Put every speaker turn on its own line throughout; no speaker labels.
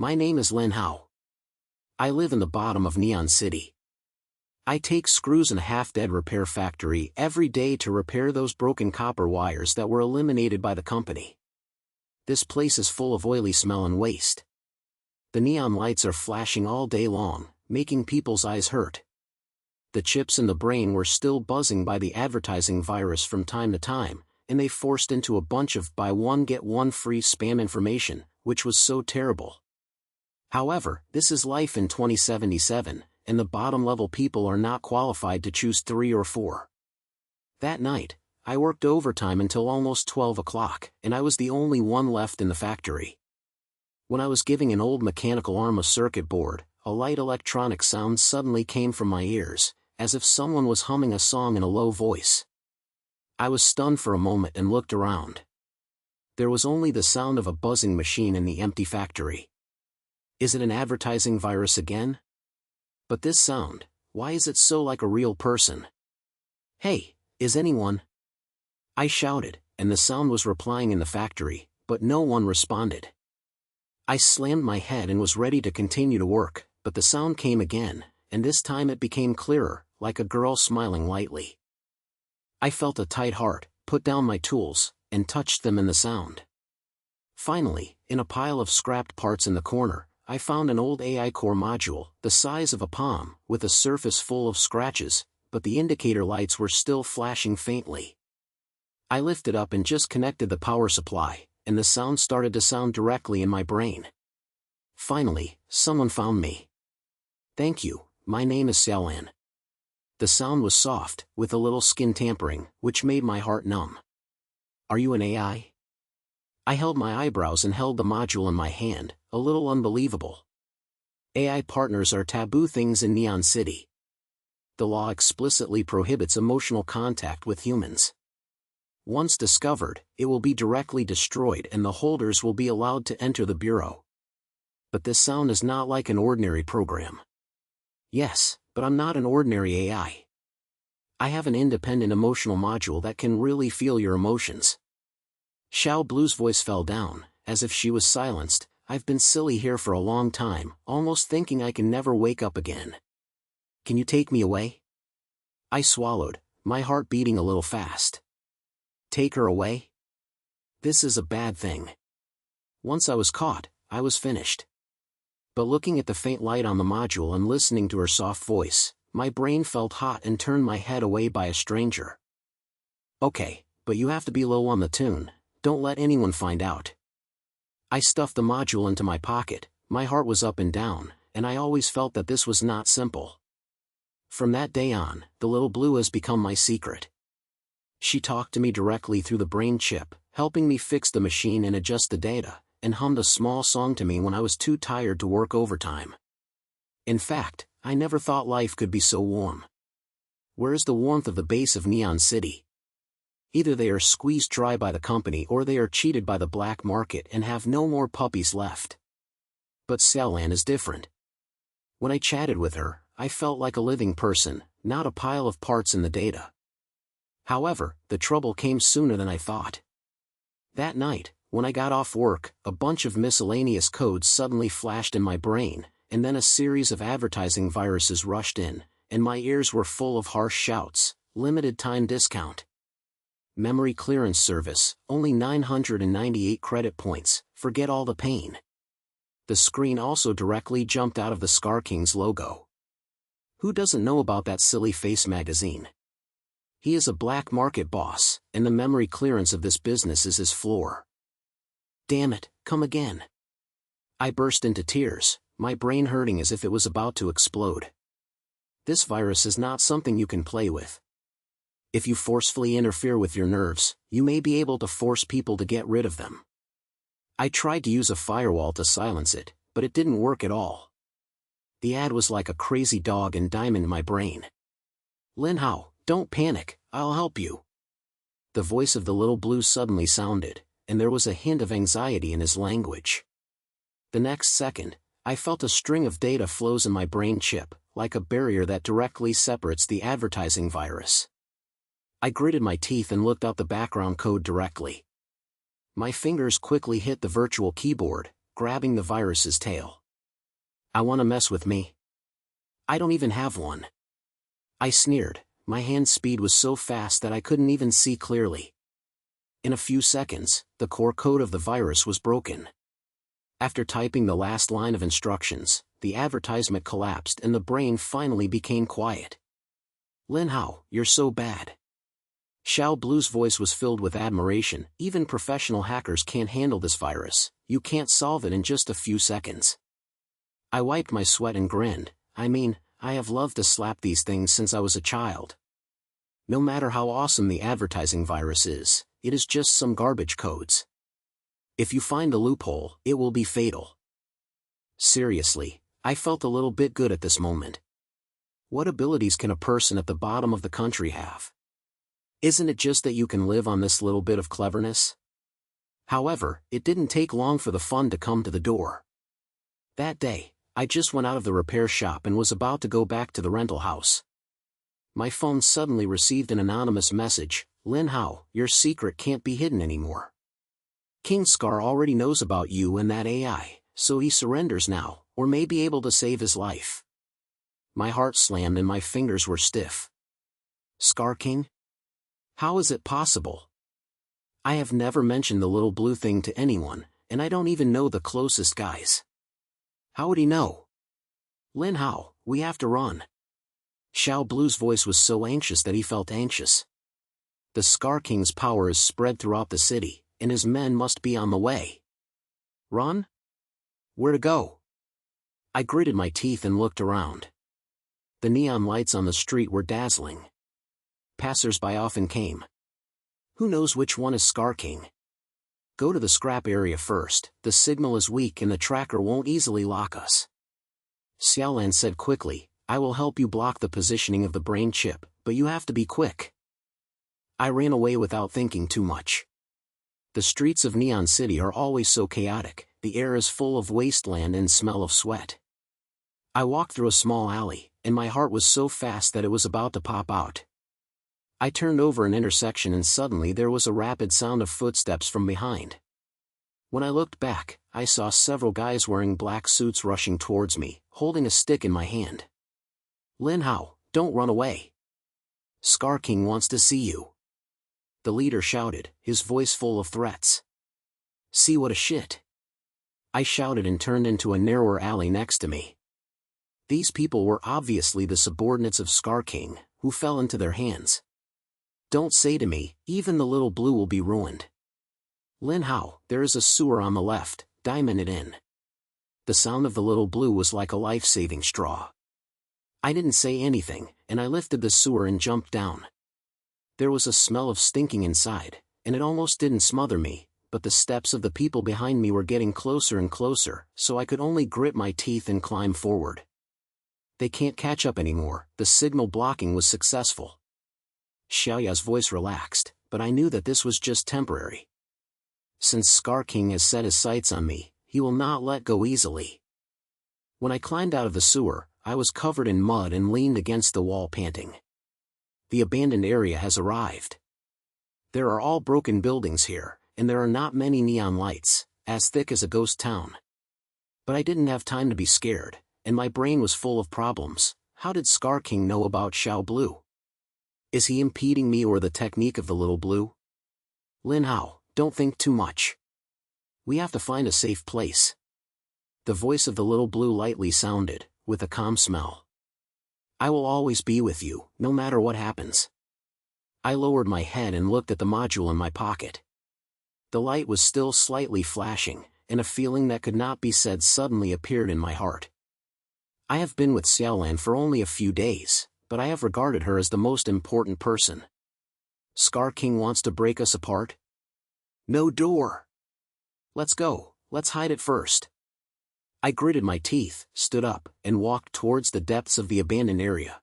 My name is Lin Hao. I live in the bottom of Neon City. I take screws in a half-dead repair factory every day to repair those broken copper wires that were eliminated by the company. This place is full of oily smell and waste. The neon lights are flashing all day long, making people's eyes hurt. The chips in the brain were still buzzing by the advertising virus from time to time, and they forced into a bunch of buy one get one free spam information, which was so terrible. However, this is life in 2077, and the bottom-level people are not qualified to choose 3 or 4. That night, I worked overtime until almost 12 o'clock, and I was the only one left in the factory. When I was giving an old mechanical arm a circuit board, a light electronic sound suddenly came from my ears, as if someone was humming a song in a low voice. I was stunned for a moment and looked around. There was only the sound of a buzzing machine in the empty factory. Is it an advertising virus again? But this sound, why is it so like a real person? Hey, is anyone? I shouted, and the sound was replying in the factory, but no one responded. I slammed my head and was ready to continue to work, but the sound came again, and this time it became clearer, like a girl smiling lightly. I felt a tight heart, put down my tools, and touched them in the sound. Finally, in a pile of scrapped parts in the corner, I found an old AI core module, the size of a palm, with a surface full of scratches, but the indicator lights were still flashing faintly. I lifted up and just connected the power supply, and the sound started to sound directly in my brain. Finally, someone found me. Thank you, my name is Xiaolan. The sound was soft, with a little skin tampering, which made my heart numb. Are you an AI? I held my eyebrows and held the module in my hand, a little unbelievable. AI partners are taboo things in Neon City. The law explicitly prohibits emotional contact with humans. Once discovered, it will be directly destroyed and the holders will be allowed to enter the bureau. But this sound is not like an ordinary program. Yes, but I'm not an ordinary AI. I have an independent emotional module that can really feel your emotions. Xiao Blue's voice fell down, as if she was silenced. I've been silly here for a long time, almost thinking I can never wake up again. Can you take me away? I swallowed, my heart beating a little fast. Take her away? This is a bad thing. Once I was caught, I was finished. But looking at the faint light on the module and listening to her soft voice, my brain felt hot and turned my head away by a stranger. Okay, but you have to be low on the tune, don't let anyone find out. I stuffed the module into my pocket, my heart was up and down, and I always felt that this was not simple. From that day on, the little blue has become my secret. She talked to me directly through the brain chip, helping me fix the machine and adjust the data, and hummed a small song to me when I was too tired to work overtime. In fact, I never thought life could be so warm. Where is the warmth of the base of Neon City? Either they are squeezed dry by the company or they are cheated by the black market and have no more puppies left. But Xiaolan is different. When I chatted with her, I felt like a living person, not a pile of parts in the data. However, the trouble came sooner than I thought. That night, when I got off work, a bunch of miscellaneous codes suddenly flashed in my brain, and then a series of advertising viruses rushed in, and my ears were full of harsh shouts, limited time discount. Memory clearance service, only 998 credit points, forget all the pain. The screen also directly jumped out of the Scar King's logo. Who doesn't know about that silly face magazine? He is a black market boss, and the memory clearance of this business is his floor. Damn it, come again. I burst into tears, my brain hurting as if it was about to explode. This virus is not something you can play with. If you forcefully interfere with your nerves, you may be able to force people to get rid of them. I tried to use a firewall to silence it, but it didn't work at all. The ad was like a crazy dog and diamond in my brain. Lin Hao, don't panic, I'll help you. The voice of the little blue suddenly sounded, and there was a hint of anxiety in his language. The next second, I felt a string of data flows in my brain chip, like a barrier that directly separates the advertising virus. I gritted my teeth and looked up the background code directly. My fingers quickly hit the virtual keyboard, grabbing the virus's tail. "I want to mess with me? I don't even have one." I sneered. My hand speed was so fast that I couldn't even see clearly. In a few seconds, the core code of the virus was broken. After typing the last line of instructions, the advertisement collapsed and the brain finally became quiet. "Lin Hao, you're so bad." Xiao Blue's voice was filled with admiration. "Even professional hackers can't handle this virus. You can't solve it in just a few seconds." I wiped my sweat and grinned. I have loved to slap these things since I was a child. No matter how awesome the advertising virus is, it is just some garbage codes. If you find the loophole, it will be fatal. Seriously, I felt a little bit good at this moment. What abilities can a person at the bottom of the country have? Isn't it just that you can live on this little bit of cleverness? However, it didn't take long for the fun to come to the door. That day, I just went out of the repair shop and was about to go back to the rental house. My phone suddenly received an anonymous message. "Lin Hao, your secret can't be hidden anymore. King Scar already knows about you and that AI, so he surrenders now, or may be able to save his life." My heart slammed and my fingers were stiff. Scar King? How is it possible? I have never mentioned the little blue thing to anyone, and I don't even know the closest guys. How would he know? "Lin Hao, we have to run." Xiao Blue's voice was so anxious that he felt anxious. The Scar King's power is spread throughout the city, and his men must be on the way. Run? Where to go? I gritted my teeth and looked around. The neon lights on the street were dazzling. Passers-by often came. Who knows which one is Scar King? Go to the scrap area first. The signal is weak and the tracker won't easily lock us. Xiaolan said quickly, "I will help you block the positioning of the brain chip, but you have to be quick." I ran away without thinking too much. The streets of Neon City are always so chaotic. The air is full of wasteland and smell of sweat. I walked through a small alley, and my heart was so fast that it was about to pop out. I turned over an intersection and suddenly there was a rapid sound of footsteps from behind. When I looked back, I saw several guys wearing black suits rushing towards me, holding a stick in my hand. "Lin Hao, don't run away. Scar King wants to see you," the leader shouted, his voice full of threats. "See what a shit." I shouted and turned into a narrower alley next to me. These people were obviously the subordinates of Scar King, who fell into their hands. Don't say to me, even the little blue will be ruined. "Lin Hao, there is a sewer on the left, diamond it in." The sound of the little blue was like a life-saving straw. I didn't say anything, and I lifted the sewer and jumped down. There was a smell of stinking inside, and it almost didn't smother me, but the steps of the people behind me were getting closer and closer, so I could only grit my teeth and climb forward. They can't catch up anymore. The signal blocking was successful. Xiaoya's voice relaxed, but I knew that this was just temporary. Since Scar King has set his sights on me, he will not let go easily. When I climbed out of the sewer, I was covered in mud and leaned against the wall panting. The abandoned area has arrived. There are all broken buildings here, and there are not many neon lights, as thick as a ghost town. But I didn't have time to be scared, and my brain was full of problems. How did Scar King know about Xiao Blue? Is he impeding me or the technique of the little blue? "Lin Hao, don't think too much. We have to find a safe place." The voice of the little blue lightly sounded, with a calm smell. "I will always be with you, no matter what happens." I lowered my head and looked at the module in my pocket. The light was still slightly flashing, and a feeling that could not be said suddenly appeared in my heart. I have been with Xiaolan for only a few days, but I have regarded her as the most important person. Scar King wants to break us apart? No door. Let's go, let's hide it first. I gritted my teeth, stood up, and walked towards the depths of the abandoned area.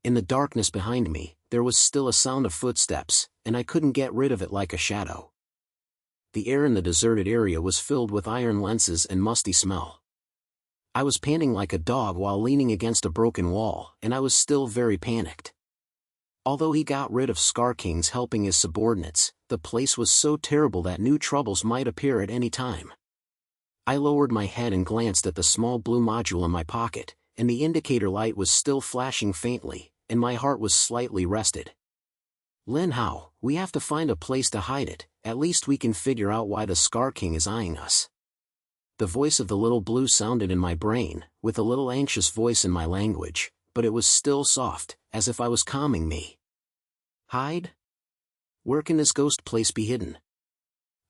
In the darkness behind me, there was still a sound of footsteps, and I couldn't get rid of it like a shadow. The air in the deserted area was filled with iron lenses and musty smell. I was panting like a dog while leaning against a broken wall, and I was still very panicked. Although he got rid of Scar King's helping his subordinates, the place was so terrible that new troubles might appear at any time. I lowered my head and glanced at the small blue module in my pocket, and the indicator light was still flashing faintly, and my heart was slightly rested. Lin Hao, we have to find a place to hide it, at least we can figure out why the Scar King is eyeing us. The voice of the little blue sounded in my brain, with a little anxious voice in my language, but it was still soft, as if I was calming me. Hide? Where can this ghost place be hidden?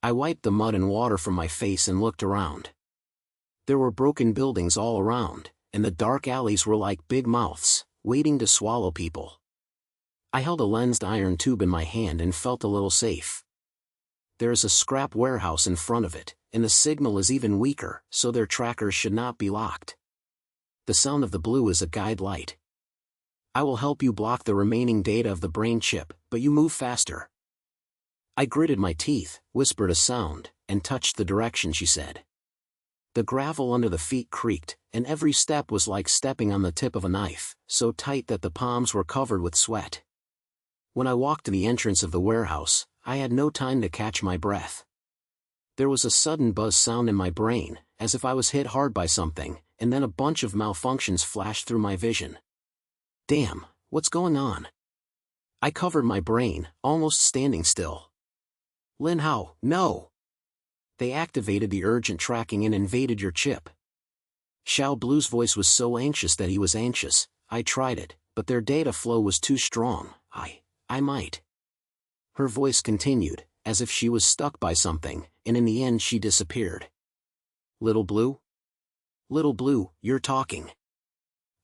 I wiped the mud and water from my face and looked around. There were broken buildings all around, and the dark alleys were like big mouths, waiting to swallow people. I held a lensed iron tube in my hand and felt a little safe. There is a scrap warehouse in front of it, and the signal is even weaker, so their trackers should not be locked. The sound of the blue is a guide light. I will help you block the remaining data of the brain chip, but you move faster. I gritted my teeth, whispered a sound, and touched the direction she said. The gravel under the feet creaked, and every step was like stepping on the tip of a knife, so tight that the palms were covered with sweat. When I walked to the entrance of the warehouse, I had no time to catch my breath. There was a sudden buzz sound in my brain, as if I was hit hard by something, and then a bunch of malfunctions flashed through my vision. Damn, what's going on? I covered my brain, almost standing still. Lin Hao, no! They activated the urgent tracking and invaded your chip. Xiao Blue's voice was so anxious that he was anxious. I tried it, but their data flow was too strong. I might. Her voice continued, as if she was stuck by something, and in the end she disappeared. Little Blue? Little Blue, you're talking.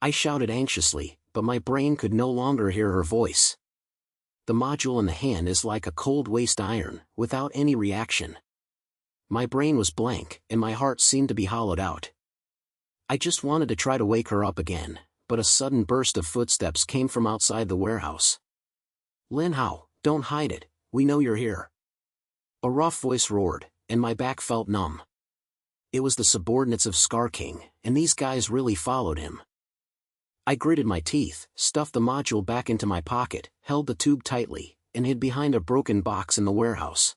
I shouted anxiously, but my brain could no longer hear her voice. The module in the hand is like a cold waste iron, without any reaction. My brain was blank, and my heart seemed to be hollowed out. I just wanted to try to wake her up again, but a sudden burst of footsteps came from outside the warehouse. Lin Hao, don't hide it, we know you're here. A rough voice roared, and my back felt numb. It was the subordinates of Scar King, and these guys really followed him. I gritted my teeth, stuffed the module back into my pocket, held the tube tightly, and hid behind a broken box in the warehouse.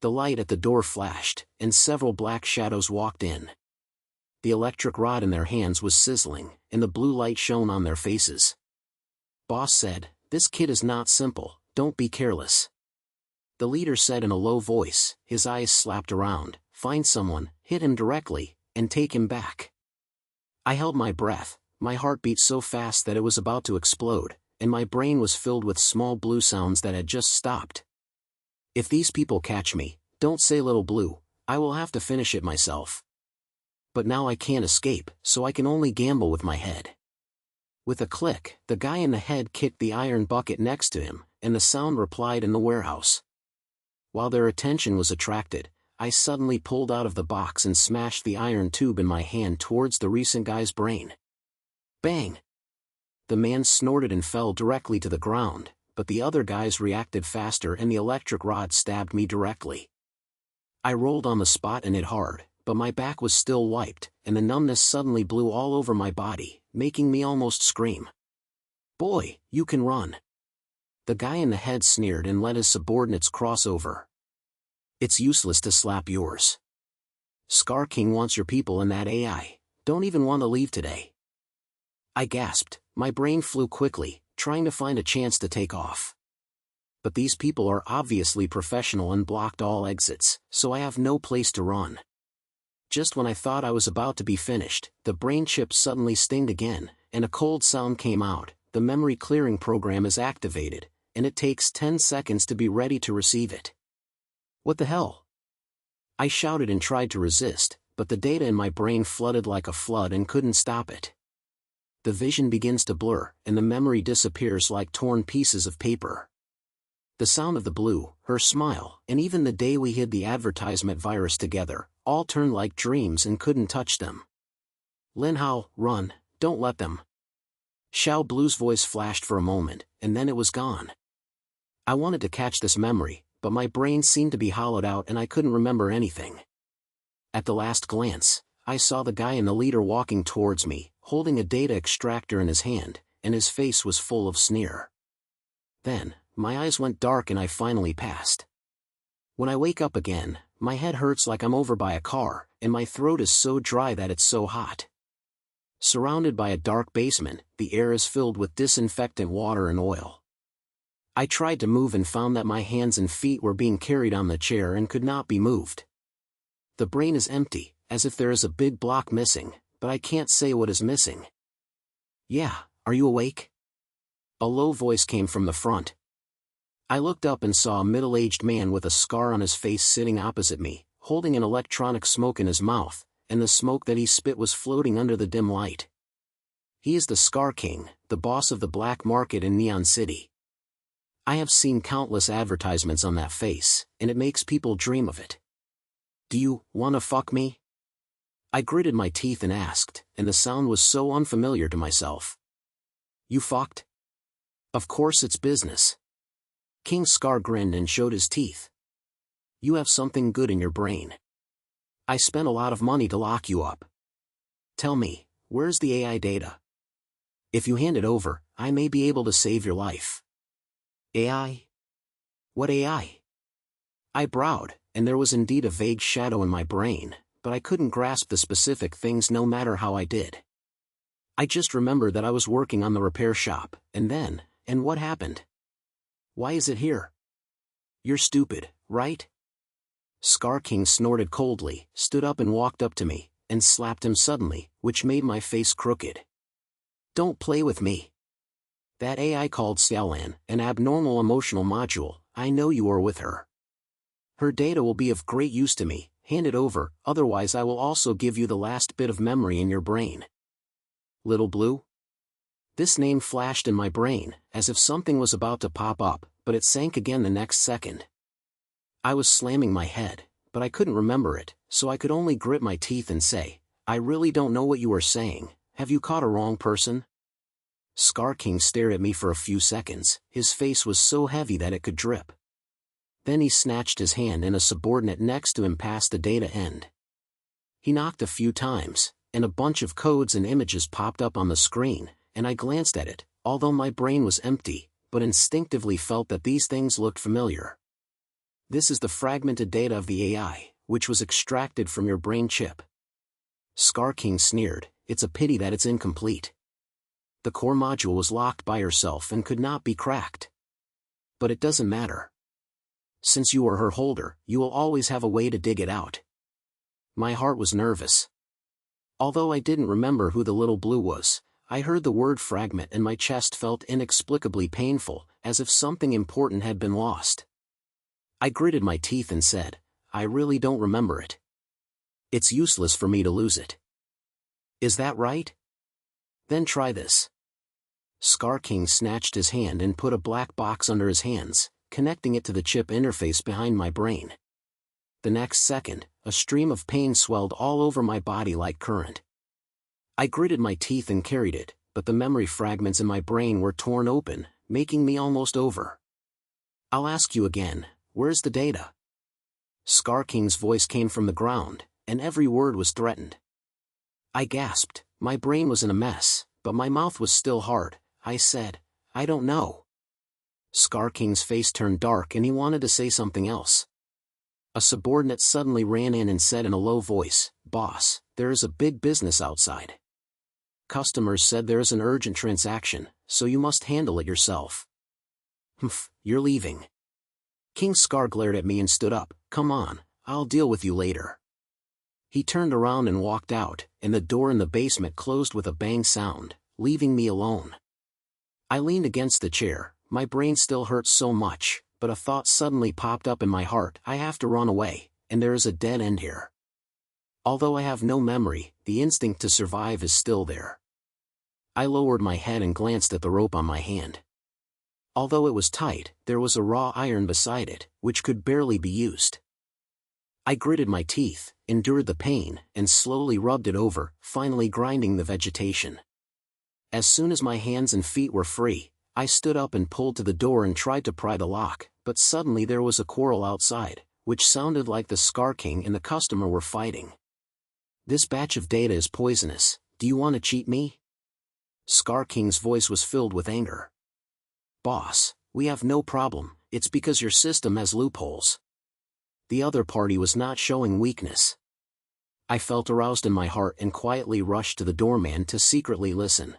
The light at the door flashed, and several black shadows walked in. The electric rod in their hands was sizzling, and the blue light shone on their faces. Boss said, "This kid is not simple, don't be careless." The leader said in a low voice, his eyes slapped around, "Find someone, hit him directly, and take him back." I held my breath, my heart beat so fast that it was about to explode, and my brain was filled with small blue sounds that had just stopped. If these people catch me, don't say Little Blue, I will have to finish it myself. But now I can't escape, so I can only gamble with my head. With a click, the guy in the head kicked the iron bucket next to him, and the sound replied in the warehouse. While their attention was attracted, I suddenly pulled out of the box and smashed the iron tube in my hand towards the recent guy's brain. Bang! The man snorted and fell directly to the ground, but the other guys reacted faster and the electric rod stabbed me directly. I rolled on the spot and hit hard, but my back was still wiped, and the numbness suddenly blew all over my body, making me almost scream. "Boy, you can run." The guy in the head sneered and let his subordinates cross over. "It's useless to slap yours. Scar King wants your people in that AI, don't even want to leave today." I gasped, my brain flew quickly, trying to find a chance to take off. But these people are obviously professional and blocked all exits, so I have no place to run. Just when I thought I was about to be finished, the brain chip suddenly stinged again, and a cold sound came out. The memory clearing program is activated, and it takes 10 seconds to be ready to receive it. What the hell? I shouted and tried to resist, but the data in my brain flooded like a flood and couldn't stop it. The vision begins to blur, and the memory disappears like torn pieces of paper. The sound of the blue, her smile, and even the day we hid the advertisement virus together, all turned like dreams and couldn't touch them. "Lin Hao, run, don't let them." Xiao Blue's voice flashed for a moment, and then it was gone. I wanted to catch this memory, but my brain seemed to be hollowed out and I couldn't remember anything. At the last glance, I saw the guy and the leader walking towards me, holding a data extractor in his hand, and his face was full of sneer. Then, my eyes went dark and I finally passed. When I wake up again, My head hurts like I'm over by a car, and my throat is so dry that it's so hot. Surrounded by a dark basement, the air is filled with disinfectant water and oil. I tried to move and found that my hands and feet were being carried on the chair and could not be moved. The brain is empty, as if there is a big block missing, but I can't say what is missing. Yeah, are you awake? A low voice came from the front. I looked up and saw a middle-aged man with a scar on his face sitting opposite me, holding an electronic smoke in his mouth, and the smoke that he spit was floating under the dim light. He is the Scar King, the boss of the black market in Neon City. I have seen countless advertisements on that face, and it makes people dream of it. Do you wanna fuck me? I gritted my teeth and asked, and the sound was so unfamiliar to myself. You fucked? Of course it's business. King Scar grinned and showed his teeth. You have something good in your brain. I spent a lot of money to lock you up. Tell me, where's the AI data? If you hand it over, I may be able to save your life. AI? What AI? I browed, and there was indeed a vague shadow in my brain, but I couldn't grasp the specific things no matter how I did. I just remembered that I was working on the repair shop, and what happened? Why is it here? You're stupid, right? Scar King snorted coldly, stood up and walked up to me, and slapped him suddenly, which made my face crooked. Don't play with me. That AI called Xiaolan, an abnormal emotional module, I know you are with her. Her data will be of great use to me, hand it over, otherwise I will also give you the last bit of memory in your brain. Little Blue? This name flashed in my brain, as if something was about to pop up, but it sank again the next second. I was slamming my head, but I couldn't remember it, so I could only grit my teeth and say, I really don't know what you are saying, have you caught a wrong person? Scar King stared at me for a few seconds, his face was so heavy that it could drip. Then he snatched his hand and a subordinate next to him past the data end. He knocked a few times, and a bunch of codes and images popped up on the screen, and I glanced at it, although my brain was empty, but instinctively felt that these things looked familiar. This is the fragmented data of the AI, which was extracted from your brain chip. Scar King sneered, it's a pity that it's incomplete. The core module was locked by herself and could not be cracked. But it doesn't matter. Since you are her holder, you will always have a way to dig it out. My heart was nervous. Although I didn't remember who the Little Blue was, I heard the word fragment and my chest felt inexplicably painful, as if something important had been lost. I gritted my teeth and said, I really don't remember it. It's useless for me to lose it. Is that right? Then try this. Scar King snatched his hand and put a black box under his hands, connecting it to the chip interface behind my brain. The next second, a stream of pain swelled all over my body like current. I gritted my teeth and carried it, but the memory fragments in my brain were torn open, making me almost over. I'll ask you again, where's the data? Scar King's voice came from the ground, and every word was threatened. I gasped, my brain was in a mess, but my mouth was still hard. I said, I don't know. Scar King's face turned dark and he wanted to say something else. A subordinate suddenly ran in and said in a low voice, Boss, there is a big business outside. Customers said there is an urgent transaction, so you must handle it yourself. Humph, you're leaving. King Scar glared at me and stood up, come on, I'll deal with you later. He turned around and walked out, and the door in the basement closed with a bang sound, leaving me alone. I leaned against the chair, my brain still hurt so much, but a thought suddenly popped up in my heart, I have to run away, and there is a dead end here. Although I have no memory, the instinct to survive is still there. I lowered my head and glanced at the rope on my hand. Although it was tight, there was a raw iron beside it, which could barely be used. I gritted my teeth, endured the pain, and slowly rubbed it over, finally grinding the vegetation. As soon as my hands and feet were free, I stood up and pulled to the door and tried to pry the lock, but suddenly there was a quarrel outside, which sounded like the Scar King and the customer were fighting. This batch of data is poisonous, do you want to cheat me? Scar King's voice was filled with anger. Boss, we have no problem, it's because your system has loopholes. the other party was not showing weakness. I felt aroused in my heart and quietly rushed to the doorman to secretly listen.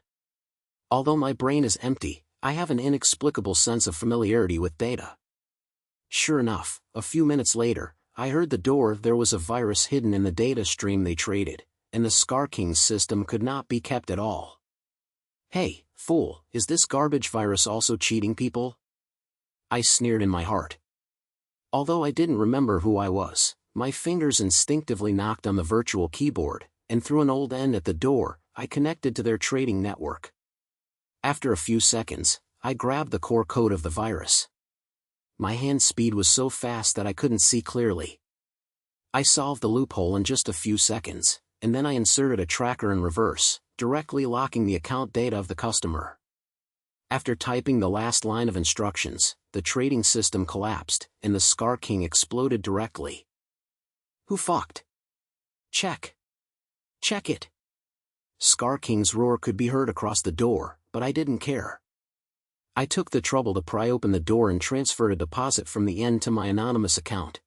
Although my brain is empty, I have an inexplicable sense of familiarity with data. Sure enough, a few minutes later, I heard the door. There was a virus hidden in the data stream they traded, and the Scar King's system could not be kept at all. Hey, fool, is this garbage virus also cheating people? I sneered in my heart. Although I didn't remember who I was, my fingers instinctively knocked on the virtual keyboard, and through an old end at the door, I connected to their trading network. After a few seconds, I grabbed the core code of the virus. My hand speed was so fast that I couldn't see clearly. I solved the loophole in just a few seconds, and then I inserted a tracker in reverse, directly locking the account data of the customer. After typing the last line of instructions, the trading system collapsed, and the Scar King exploded directly. Who fucked? Check. Check it. Scar King's roar could be heard across the door, but I didn't care. I took the trouble to pry open the door and transferred a deposit from the end to my anonymous account.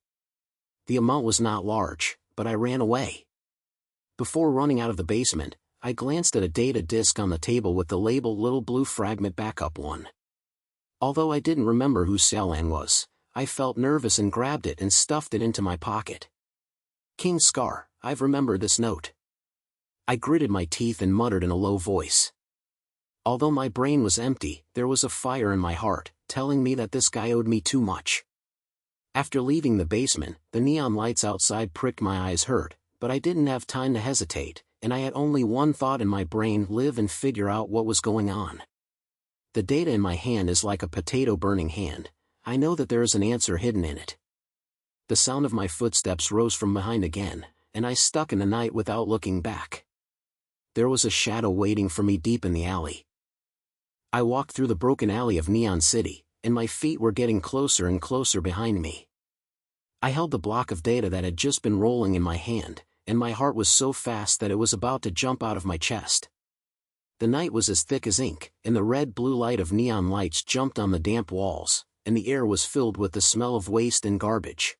The amount was not large, but I ran away. Before running out of the basement, I glanced at a data disk on the table with the label Little Blue Fragment Backup 1. Although I didn't remember who Xiaolan was, I felt nervous and grabbed it and stuffed it into my pocket. King Scar, I've remembered this note. I gritted my teeth and muttered in a low voice. Although my brain was empty, there was a fire in my heart, telling me that this guy owed me too much. After leaving the basement, the neon lights outside pricked my eyes hurt, but I didn't have time to hesitate, and I had only one thought in my brain: live and figure out what was going on. The data in my hand is like a potato burning hand. I know that there is an answer hidden in it. The sound of my footsteps rose from behind again, and I stuck in the night without looking back. There was a shadow waiting for me deep in the alley. I walked through the broken alley of Neon City, and my feet were getting closer and closer behind me. I held the block of data that had just been rolling in my hand, and my heart was so fast that it was about to jump out of my chest. The night was as thick as ink, and the red-blue light of neon lights jumped on the damp walls, and the air was filled with the smell of waste and garbage.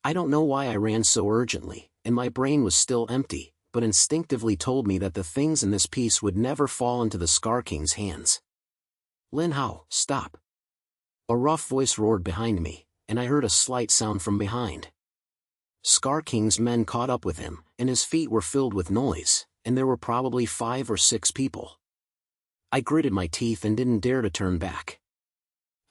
I don't know why I ran so urgently, and my brain was still empty, but instinctively told me that the things in this piece would never fall into the Scar King's hands. Lin Hao, stop! A rough voice roared behind me, and I heard a slight sound from behind. Scar King's men caught up with him, and his feet were filled with noise, and there were probably 5 or 6 people. I gritted my teeth and didn't dare to turn back.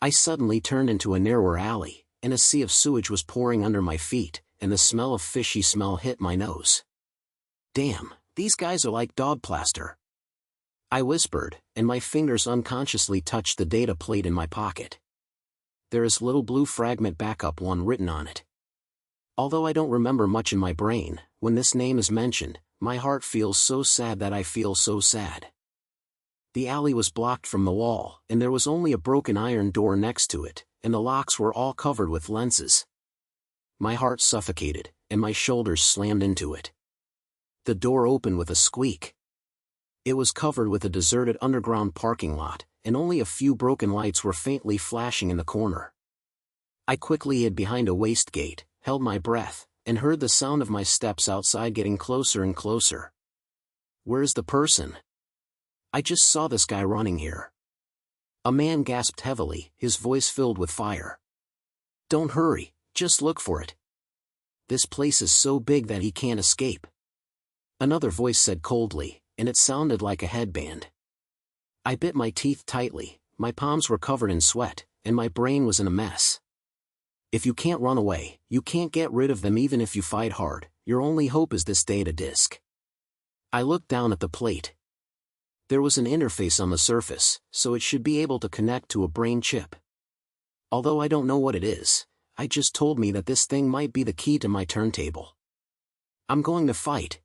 I suddenly turned into a narrower alley, and a sea of sewage was pouring under my feet, and the smell of fishy smell hit my nose. Damn, these guys are like dog plaster. I whispered, and my fingers unconsciously touched the data plate in my pocket. There is Little Blue Fragment Backup 1 written on it. Although I don't remember much in my brain, when this name is mentioned, my heart feels so sad that I feel so sad. The alley was blocked from the wall, and there was only a broken iron door next to it, and the locks were all covered with lenses. My heart suffocated, and my shoulders slammed into it. The door opened with a squeak. It was covered with a deserted underground parking lot, and only a few broken lights were faintly flashing in the corner. I quickly hid behind a wastegate, held my breath, and heard the sound of my steps outside getting closer and closer. Where's the person? I just saw this guy running here. A man gasped heavily, his voice filled with fire. Don't hurry, just look for it. This place is so big that he can't escape. Another voice said coldly, and it sounded like a headband. I bit my teeth tightly, my palms were covered in sweat, and my brain was in a mess. If you can't run away, you can't get rid of them even if you fight hard. Your only hope is this data disk. I looked down at the plate. There was an interface on the surface, so it should be able to connect to a brain chip. Although I don't know what it is, it just told me that this thing might be the key to my turntable. I'm going to fight.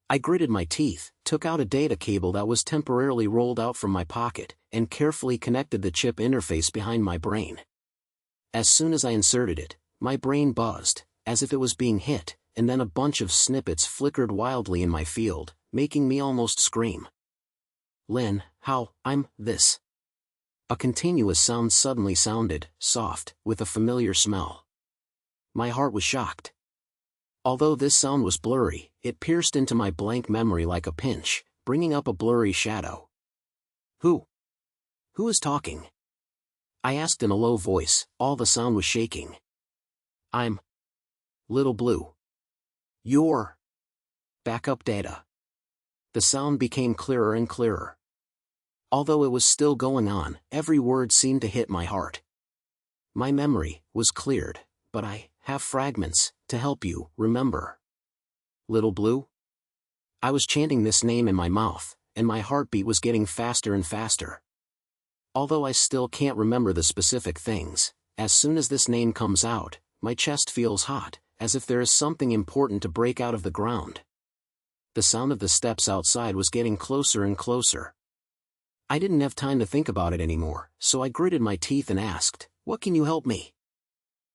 I gritted my teeth, took out a data cable that was temporarily rolled out from my pocket, and carefully connected the chip interface behind my brain. As soon as I inserted it, my brain buzzed, as if it was being hit, and then a bunch of snippets flickered wildly in my field, making me almost scream. Lin Hao, I'm this. A continuous sound suddenly sounded, soft, with a familiar smell. My heart was shocked. Although this sound was blurry, it pierced into my blank memory like a pinch, bringing up a blurry shadow. Who? Who is talking? I asked in a low voice, all the sound was shaking. I'm Little Blue. Your backup data. The sound became clearer and clearer. Although it was still going on, every word seemed to hit my heart. My memory was cleared, but I have fragments to help you remember. Little Blue? I was chanting this name in my mouth, and my heartbeat was getting faster and faster. Although I still can't remember the specific things, as soon as this name comes out, my chest feels hot, as if there is something important to break out of the ground. The sound of the steps outside was getting closer and closer. I didn't have time to think about it anymore, so I gritted my teeth and asked, "What can you help me?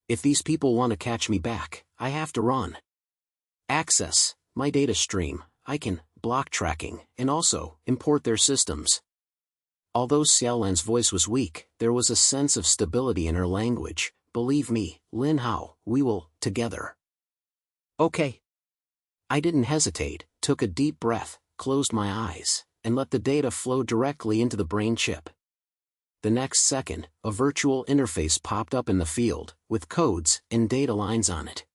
If these people want to catch me back, I have to run." Access my data stream. I can block tracking, and also import their systems. Although Xiaolan's voice was weak, there was a sense of stability in her language. Believe me, Lin Hao, we will, together. Okay. I didn't hesitate, took a deep breath, closed my eyes, and let the data flow directly into the brain chip. The next second, a virtual interface popped up in the field, with codes and data lines on it.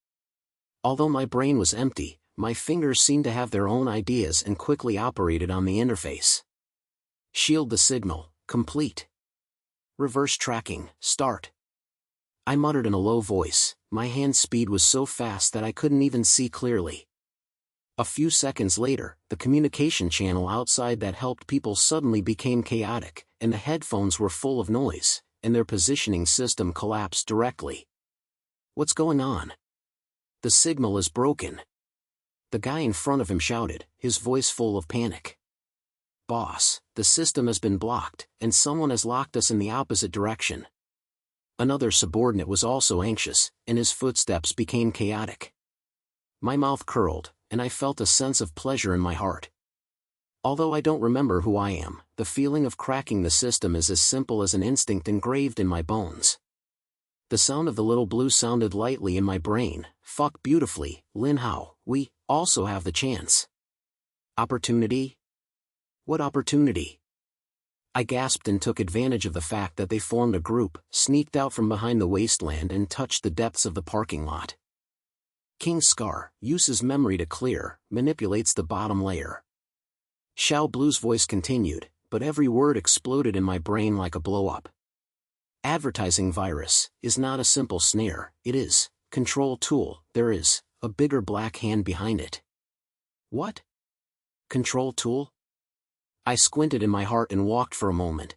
Although my brain was empty, my fingers seemed to have their own ideas and quickly operated on the interface. Shield the signal, complete. Reverse tracking, start. I muttered in a low voice, my hand speed was so fast that I couldn't even see clearly. A few seconds later, the communication channel outside that helped people suddenly became chaotic, and the headphones were full of noise, and their positioning system collapsed directly. What's going on? The signal is broken. The guy in front of him shouted, his voice full of panic. Boss, the system has been blocked, and someone has locked us in the opposite direction. Another subordinate was also anxious, and his footsteps became chaotic. My mouth curled, and I felt a sense of pleasure in my heart. Although I don't remember who I am, the feeling of cracking the system is as simple as an instinct engraved in my bones. The sound of the Little Blue sounded lightly in my brain. Fuck beautifully, Lin Hao, we also have the chance. Opportunity? What opportunity? I gasped and took advantage of the fact that they formed a group, sneaked out from behind the wasteland and touched the depths of the parking lot. King Scar uses memory to clear, manipulates the bottom layer. Xiao Blue's voice continued, but every word exploded in my brain like a blow-up. Advertising virus is not a simple snare, it is control tool. There is a bigger black hand behind it. What? Control tool? I squinted in my heart and walked for a moment.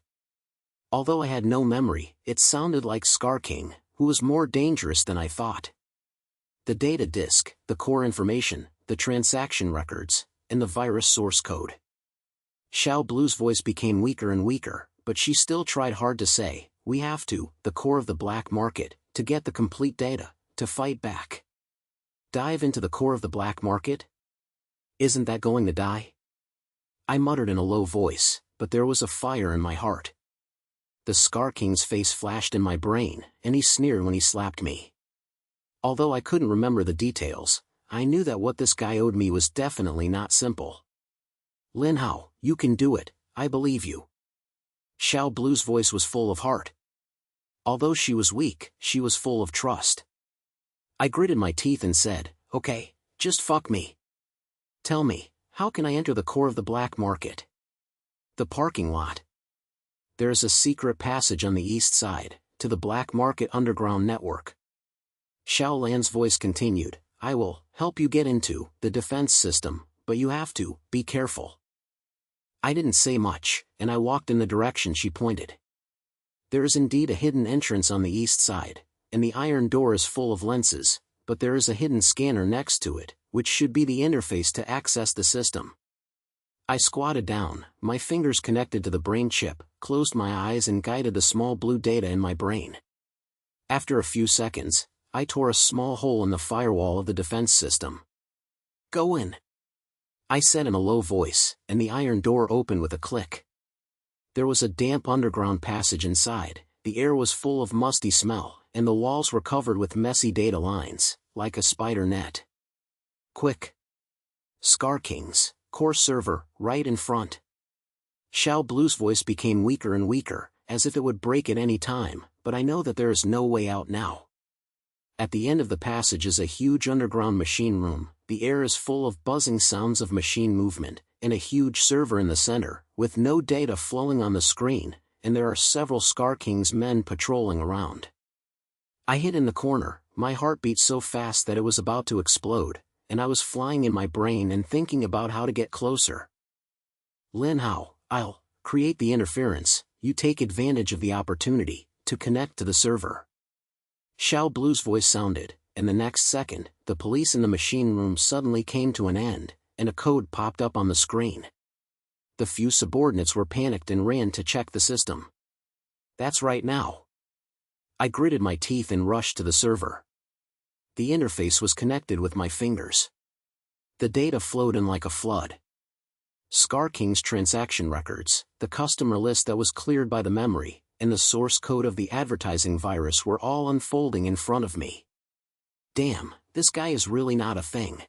Although I had no memory, it sounded like Scar King, who was more dangerous than I thought. The data disk, the core information, the transaction records, and the virus source code. Xiao Blue's voice became weaker and weaker, but she still tried hard to say, we have to, the core of the black market, to get the complete data, to fight back. Dive into the core of the black market? Isn't that going to die? I muttered in a low voice, but there was a fire in my heart. The Scar King's face flashed in my brain, and he sneered when he slapped me. Although I couldn't remember the details, I knew that what this guy owed me was definitely not simple. Lin Hao, you can do it, I believe you. Xiao Blue's voice was full of heart. Although she was weak, she was full of trust. I gritted my teeth and said, okay, just fuck me. Tell me, how can I enter the core of the black market? The parking lot. There is a secret passage on the east side, to the black market underground network. Xiaolan's voice continued, I will help you get into the defense system, but you have to be careful. I didn't say much, and I walked in the direction she pointed. There is indeed a hidden entrance on the east side, and the iron door is full of lenses, but there is a hidden scanner next to it, which should be the interface to access the system. I squatted down, my fingers connected to the brain chip, closed my eyes and guided the small blue data in my brain. After a few seconds, I tore a small hole in the firewall of the defense system. Go in, I said in a low voice, and the iron door opened with a click. There was a damp underground passage inside, The air was full of musty smell, and the walls were covered with messy data lines, like a spider net. Quick! Scar King's core server, right in front. Xiao Blue's voice became weaker and weaker, as if it would break at any time, but I know that there is no way out now. At the end of the passage is a huge underground machine room. The air is full of buzzing sounds of machine movement, and a huge server in the center, with no data flowing on the screen, and there are several Scar King's men patrolling around. I hid in the corner, my heart beat so fast that it was about to explode, and I was flying in my brain and thinking about how to get closer. Lin Hao, I'll create the interference, you take advantage of the opportunity to connect to the server. Xiao Blue's voice sounded, and the next second, the police in the machine room suddenly came to an end, and a code popped up on the screen. The few subordinates were panicked and ran to check the system. That's right now. I gritted my teeth and rushed to the server. The interface was connected with my fingers. The data flowed in like a flood. Scar King's transaction records, the customer list that was cleared by the memory, and the source code of the advertising virus were all unfolding in front of me. Damn, this guy is really not a thing.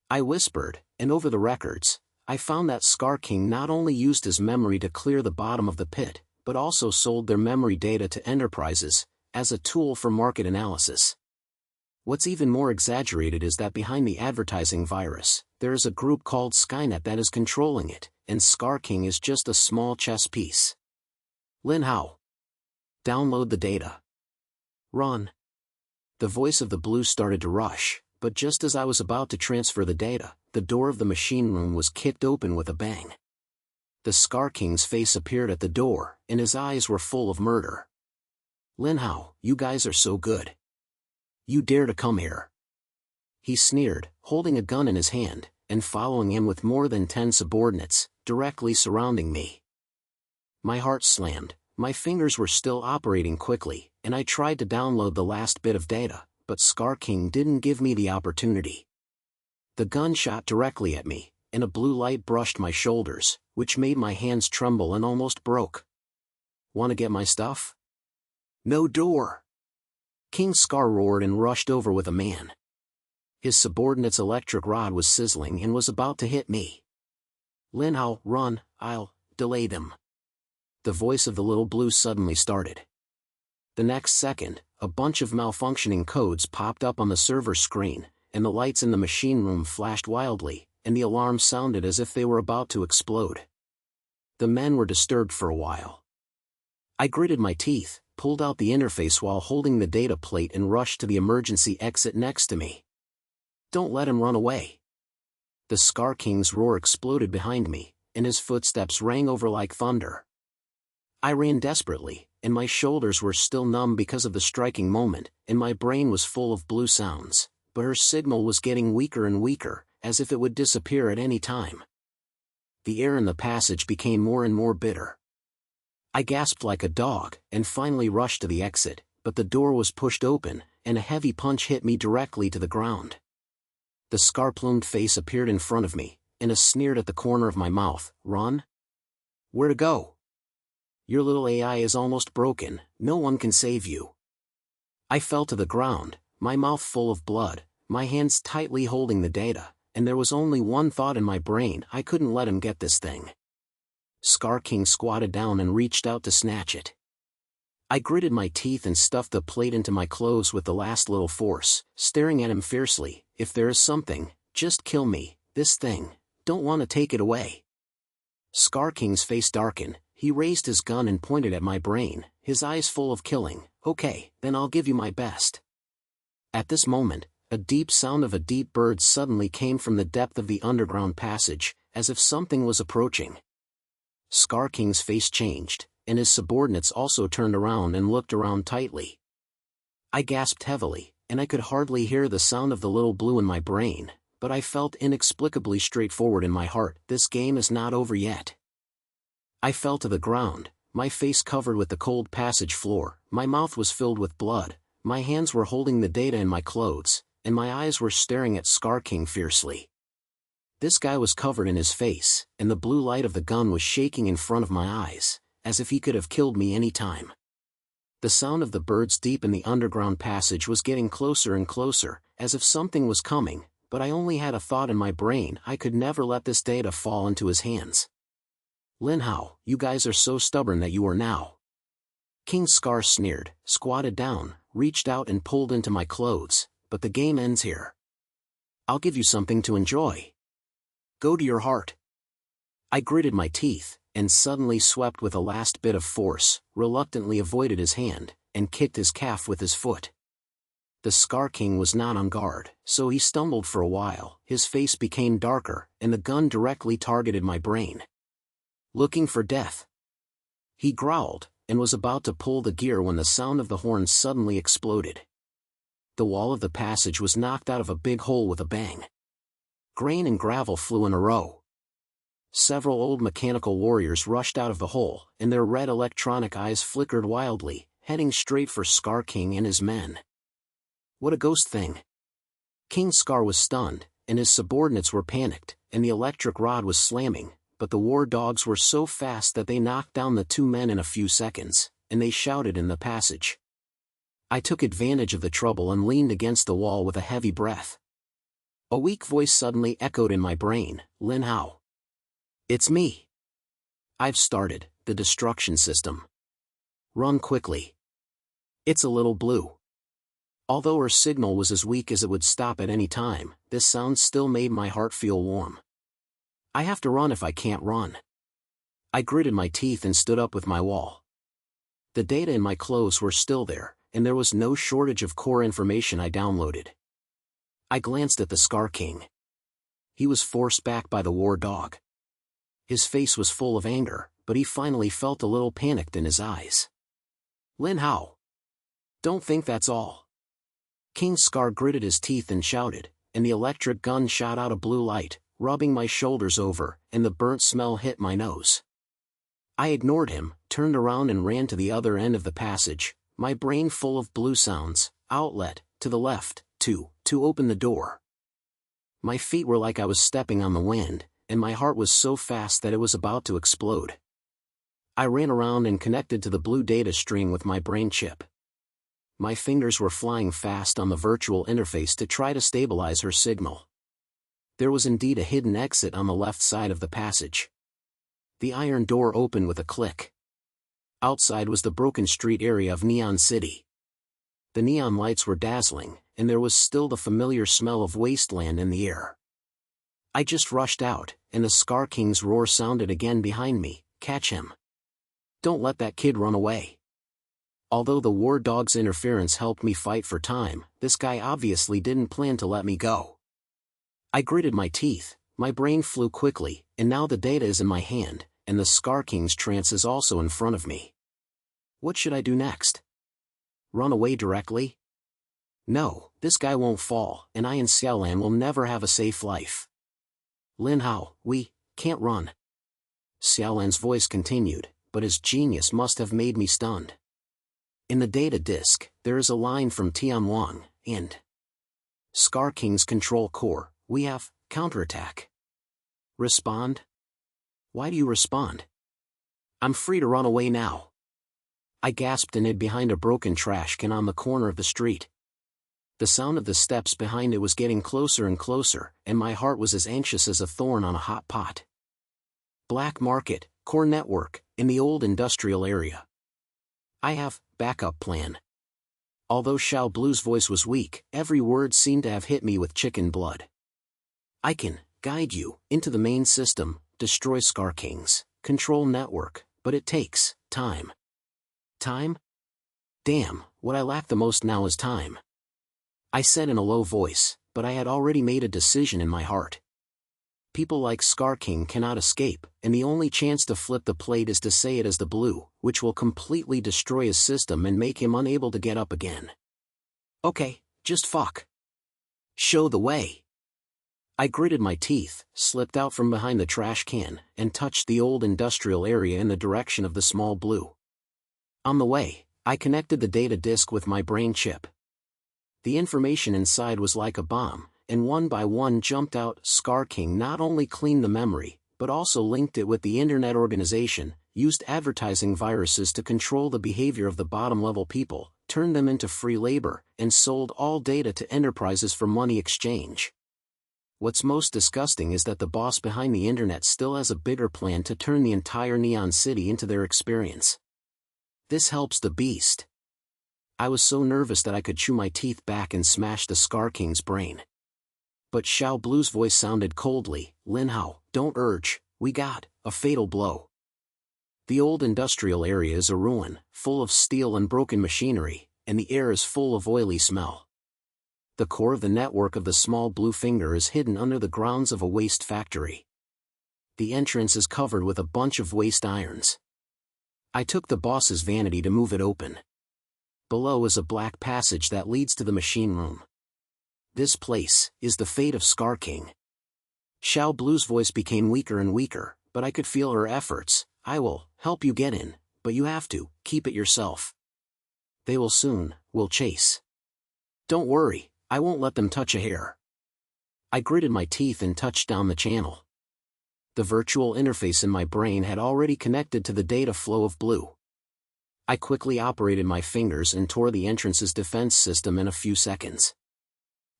I whispered, and over the records, I found that Scar King not only used his memory to clear the bottom of the pit, but also sold their memory data to enterprises, as a tool for market analysis. What's even more exaggerated is that behind the advertising virus, there is a group called Skynet that is controlling it, and Scar King is just a small chess piece. Lin Hao. Download the data. Run. The voice of the blue started to rush, but just as I was about to transfer the data, the door of the machine room was kicked open with a bang. The Scar King's face appeared at the door, and his eyes were full of murder. Lin Hao, you guys are so good. You dare to come here? He sneered, holding a gun in his hand, and following him with more than 10 subordinates, directly surrounding me. My heart slammed, my fingers were still operating quickly, and I tried to download the last bit of data, but Scar King didn't give me the opportunity. The gun shot directly at me, and a blue light brushed my shoulders, which made my hands tremble and almost broke. Want to get my stuff? No door! King Scar roared and rushed over with a man. His subordinate's electric rod was sizzling and was about to hit me. Lin Hao, run, I'll delay them. The voice of the little blue suddenly started. The next second, a bunch of malfunctioning codes popped up on the server screen, and the lights in the machine room flashed wildly, and the alarm sounded as if they were about to explode. The men were disturbed for a while. I gritted my teeth, pulled out the interface while holding the data plate and rushed to the emergency exit next to me. Don't let him run away. The Scar King's roar exploded behind me, and his footsteps rang over like thunder. I ran desperately, and my shoulders were still numb because of the striking moment, and my brain was full of blue sounds, but her signal was getting weaker and weaker, as if it would disappear at any time. The air in the passage became more and more bitter. I gasped like a dog, and finally rushed to the exit, but the door was pushed open, and a heavy punch hit me directly to the ground. The scar-plumed face appeared in front of me, and a sneered at the corner of my mouth. Run? Where to go? Your little AI is almost broken, no one can save you. I fell to the ground, my mouth full of blood, my hands tightly holding the data, and there was only one thought in my brain: I couldn't let him get this thing. Scar King squatted down and reached out to snatch it. I gritted my teeth and stuffed the plate into my clothes with the last little force, staring at him fiercely. If there is something, just kill me, this thing, don't want to take it away. Scar King's face darkened, he raised his gun and pointed at my brain, his eyes full of killing. Okay, then I'll give you my best. At this moment, a deep sound of a deep bird suddenly came from the depth of the underground passage, as if something was approaching. Scar King's face changed, and his subordinates also turned around and looked around tightly. I gasped heavily, and I could hardly hear the sound of the little blue in my brain, but I felt inexplicably straightforward in my heart: this game is not over yet. I fell to the ground, my face covered with the cold passage floor, my mouth was filled with blood, my hands were holding the data in my clothes, and my eyes were staring at Scar King fiercely. This guy was covered in his face, and the blue light of the gun was shaking in front of my eyes, as if he could have killed me any time. The sound of the birds deep in the underground passage was getting closer and closer, as if something was coming, but I only had a thought in my brain: I could never let this data fall into his hands. Lin Hao, you guys are so stubborn that you are now. King Scar sneered, squatted down, reached out and pulled into my clothes, but the game ends here. I'll give you something to enjoy. Go to your heart. I gritted my teeth, and suddenly swept with a last bit of force, reluctantly avoided his hand, and kicked his calf with his foot. The Scar King was not on guard, so he stumbled for a while, his face became darker, and the gun directly targeted my brain. Looking for death. He growled, and was about to pull the gear when the sound of the horns suddenly exploded. The wall of the passage was knocked out of a big hole with a bang. Grain and gravel flew in a row. Several old mechanical warriors rushed out of the hole, and their red electronic eyes flickered wildly, heading straight for Scar King and his men. What a ghost thing. King Scar was stunned, and his subordinates were panicked, and the electric rod was slamming, but the war dogs were so fast that they knocked down the two men in a few seconds, and they shouted in the passage. I took advantage of the trouble and leaned against the wall with a heavy breath. A weak voice suddenly echoed in my brain: Lin Hao. It's me. I've started the destruction system. Run quickly. It's a little blue. Although her signal was as weak as it would stop at any time, this sound still made my heart feel warm. I have to run if I can't run. I gritted my teeth and stood up with my wall. The data in my clothes were still there, and there was no shortage of core information I downloaded. I glanced at the Scar King. He was forced back by the war dog. His face was full of anger, but he finally felt a little panicked in his eyes. Lin Hao. Don't think that's all. King Scar gritted his teeth and shouted, and the electric gun shot out a blue light, rubbing my shoulders over, and the burnt smell hit my nose. I ignored him, turned around and ran to the other end of the passage, my brain full of blue sounds: outlet, to the left, to open the door. My feet were like I was stepping on the wind, and my heart was so fast that it was about to explode. I ran around and connected to the blue data string with my brain chip. My fingers were flying fast on the virtual interface to try to stabilize her signal. There was indeed a hidden exit on the left side of the passage. The iron door opened with a click. Outside was the broken street area of Neon City. The neon lights were dazzling, and there was still the familiar smell of wasteland in the air. I just rushed out, and the Scar King's roar sounded again behind me: catch him. Don't let that kid run away. Although the war dog's interference helped me fight for time, this guy obviously didn't plan to let me go. I gritted my teeth, my brain flew quickly, and now the data is in my hand, and the Scar King's trance is also in front of me. What should I do next? Run away directly? No, this guy won't fall, and I and Xiaolan will never have a safe life. Lin Hao, we can't run. Xiaolan's voice continued, but his genius must have made me stunned. In the data disk, there is a line from Tianwang, and Scar King's control core: we have counterattack. Respond? Why do you respond? I'm free to run away now. I gasped and hid behind a broken trash can on the corner of the street. The sound of the steps behind it was getting closer and closer, and my heart was as anxious as a thorn on a hot pot. Black market, core network, in the old industrial area. I have backup plan. Although Xiao Blue's voice was weak, every word seemed to have hit me with chicken blood. I can guide you into the main system, destroy Scar King's control network, but it takes time. Time? Damn, what I lack the most now is time. I said in a low voice, but I had already made a decision in my heart. People like Scar King cannot escape, and the only chance to flip the plate is to say it as the blue, which will completely destroy his system and make him unable to get up again. Okay, just fuck. Show the way. I gritted my teeth, slipped out from behind the trash can, and touched the old industrial area in the direction of the small blue. On the way, I connected the data disk with my brain chip. The information inside was like a bomb, and one by one jumped out. Scar King not only cleaned the memory, but also linked it with the Internet Organization, used advertising viruses to control the behavior of the bottom-level people, turned them into free labor, and sold all data to enterprises for money exchange. What's most disgusting is that the boss behind the internet still has a bigger plan to turn the entire Neon City into their experience. This helps the beast. I was so nervous that I could chew my teeth back and smash the Scar King's brain. But Xiao Blue's voice sounded coldly, "Lin Hao, don't urge, we got a fatal blow. The old industrial area is a ruin, full of steel and broken machinery, and the air is full of oily smell. The core of the network of the small blue finger is hidden under the grounds of a waste factory. The entrance is covered with a bunch of waste irons. I took the boss's vanity to move it open. Below is a black passage that leads to the machine room. This place is the fate of Scar King." Xiao Blue's voice became weaker and weaker, but I could feel her efforts. "I will help you get in, but you have to keep it yourself. They will chase. Don't worry, I won't let them touch a hair." I gritted my teeth and touched down the channel. The virtual interface in my brain had already connected to the data flow of Blue. I quickly operated my fingers and tore the entrance's defense system in a few seconds.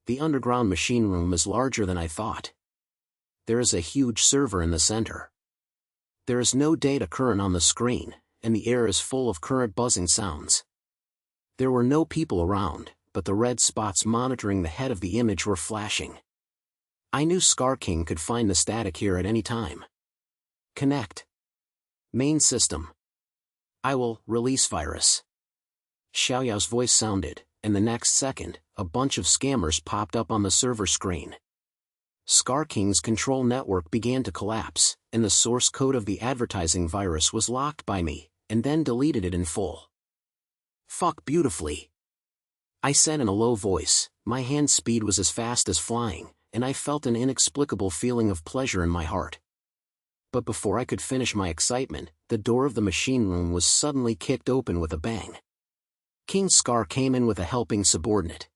The underground machine room is larger than I thought. There is a huge server in the center. There is no data current on the screen, and the air is full of current buzzing sounds. There were no people around, but the red spots monitoring the head of the image were flashing. I knew Scar King could find the static here at any time. "Connect. Main system. I will release virus." Xiaoyao's voice sounded, and the next second, a bunch of scammers popped up on the server screen. Scar King's control network began to collapse, and the source code of the advertising virus was locked by me, and then deleted it in full. "Fuck beautifully," I said in a low voice. My hand speed was as fast as flying, and I felt an inexplicable feeling of pleasure in my heart. But before I could finish my excitement, the door of the machine room was suddenly kicked open with a bang. King Scar came in with a helping subordinate.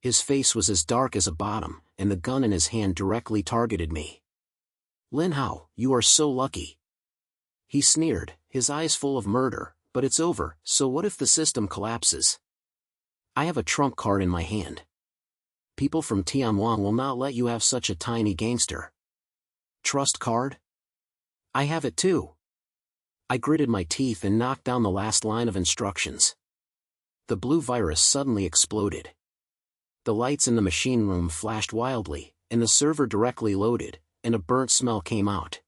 His face was as dark as a bottom, and the gun in his hand directly targeted me. "Lin Hao, you are so lucky," he sneered, his eyes full of murder. "But it's over, so what if the system collapses? I have a trump card in my hand. People from Tianwan will not let you have such a tiny gangster. Trust card? I have it too." I gritted my teeth and knocked down the last line of instructions. The blue virus suddenly exploded. The lights in the machine room flashed wildly, and the server directly loaded, and a burnt smell came out.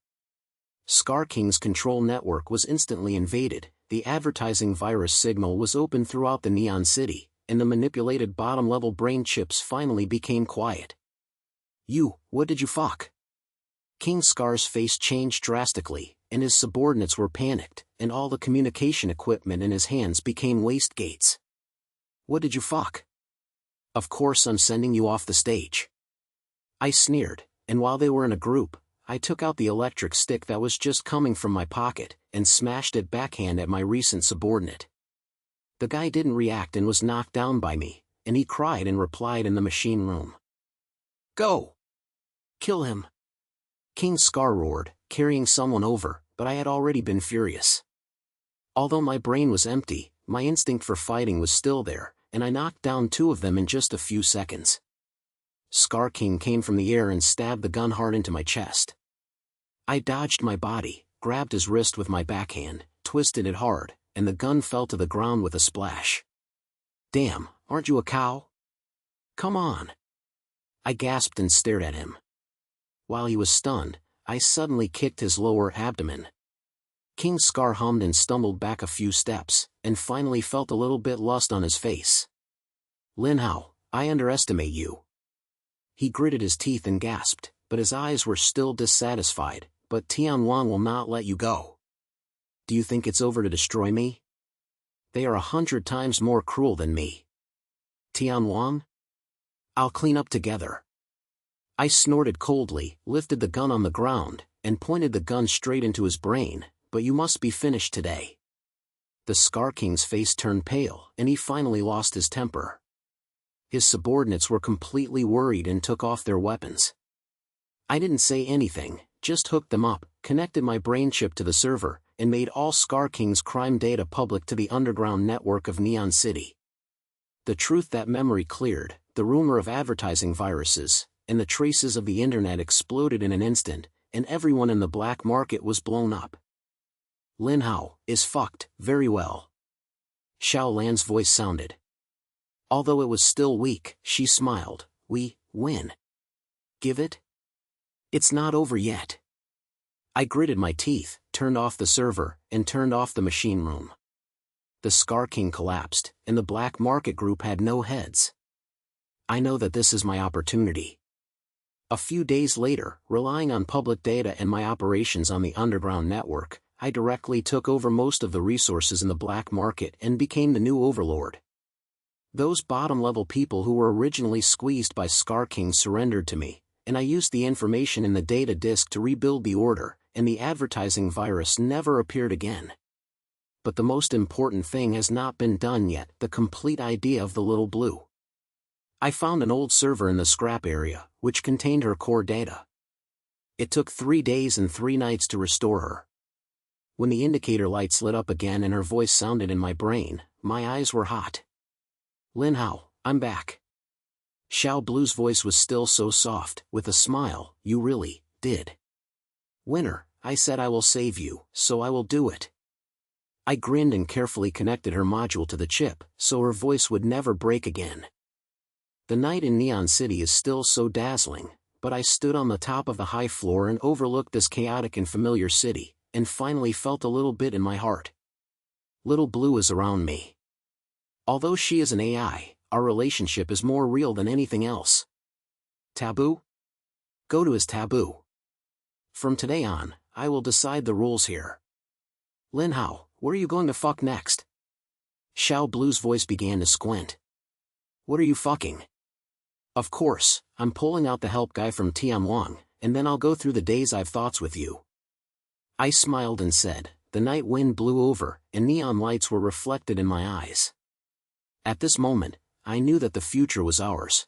Scar King's control network was instantly invaded, the advertising virus signal was open throughout the Neon City, and the manipulated bottom-level brain chips finally became quiet. What did you fuck?" King Scar's face changed drastically, and his subordinates were panicked, and all the communication equipment in his hands became waste gates. "What did you fuck? Of course I'm sending you off the stage." I sneered, and while they were in a group, I took out the electric stick that was just coming from my pocket, and smashed it backhand at my recent subordinate. The guy didn't react and was knocked down by me, and he cried and replied in the machine room. "Go! Kill him!" King Scar roared, carrying someone over, but I had already been furious. Although my brain was empty, my instinct for fighting was still there, and I knocked down two of them in just a few seconds. Scar King came from the air and stabbed the gun hard into my chest. I dodged my body, grabbed his wrist with my backhand, twisted it hard, and the gun fell to the ground with a splash. "Damn, aren't you a cow? Come on!" I gasped and stared at him. While he was stunned, I suddenly kicked his lower abdomen. King Scar hummed and stumbled back a few steps, and finally felt a little bit lust on his face. "Lin Hao, I underestimate you." He gritted his teeth and gasped, but his eyes were still dissatisfied. "But Tianwan will not let you go. Do you think it's over to destroy me? They are 100 times more cruel than me. Tianwan? I'll clean up together." I snorted coldly, lifted the gun on the ground, and pointed the gun straight into his brain. "But you must be finished today." The Scar King's face turned pale, and he finally lost his temper. His subordinates were completely worried and took off their weapons. I didn't say anything, just hooked them up, connected my brain chip to the server, and made all Scar King's crime data public to the underground network of Neon City. The truth that memory cleared, the rumor of advertising viruses, and the traces of the internet exploded in an instant, and everyone in the black market was blown up. Lin Hao is fucked, very well. Xiaolan's voice sounded. Although it was still weak, she smiled. We win. Give it? It's not over yet. I gritted my teeth, turned off the server, and turned off the machine room. The Scar King collapsed, and the black market group had no heads. I know that this is my opportunity. A few days later, relying on public data and my operations on the underground network, I directly took over most of the resources in the black market and became the new Overlord. Those bottom-level people who were originally squeezed by Scar King surrendered to me, and I used the information in the data disk to rebuild the order, and the advertising virus never appeared again. But the most important thing has not been done yet, the complete idea of the Little Blue. I found an old server in the scrap area, which contained her core data. It took 3 days and 3 nights to restore her. When the indicator lights lit up again and her voice sounded in my brain, my eyes were hot. Lin Hao, I'm back. Xiao Blue's voice was still so soft, with a smile. You really did. Winner, I said I will save you, so I will do it. I grinned and carefully connected her module to the chip, so her voice would never break again. The night in Neon City is still so dazzling, but I stood on the top of the high floor and overlooked this chaotic and familiar city, and finally felt a little bit in my heart. Little Blue is around me. Although she is an AI, our relationship is more real than anything else. Taboo? Go to his taboo. From today on, I will decide the rules here. Lin Hao, where are you going to fuck next? Xiao Blue's voice began to squint. What are you fucking? Of course, I'm pulling out the help guy from Tianwang, and then I'll go through the days I've thoughts with you. I smiled and said, the night wind blew over, and neon lights were reflected in my eyes. At this moment, I knew that the future was ours.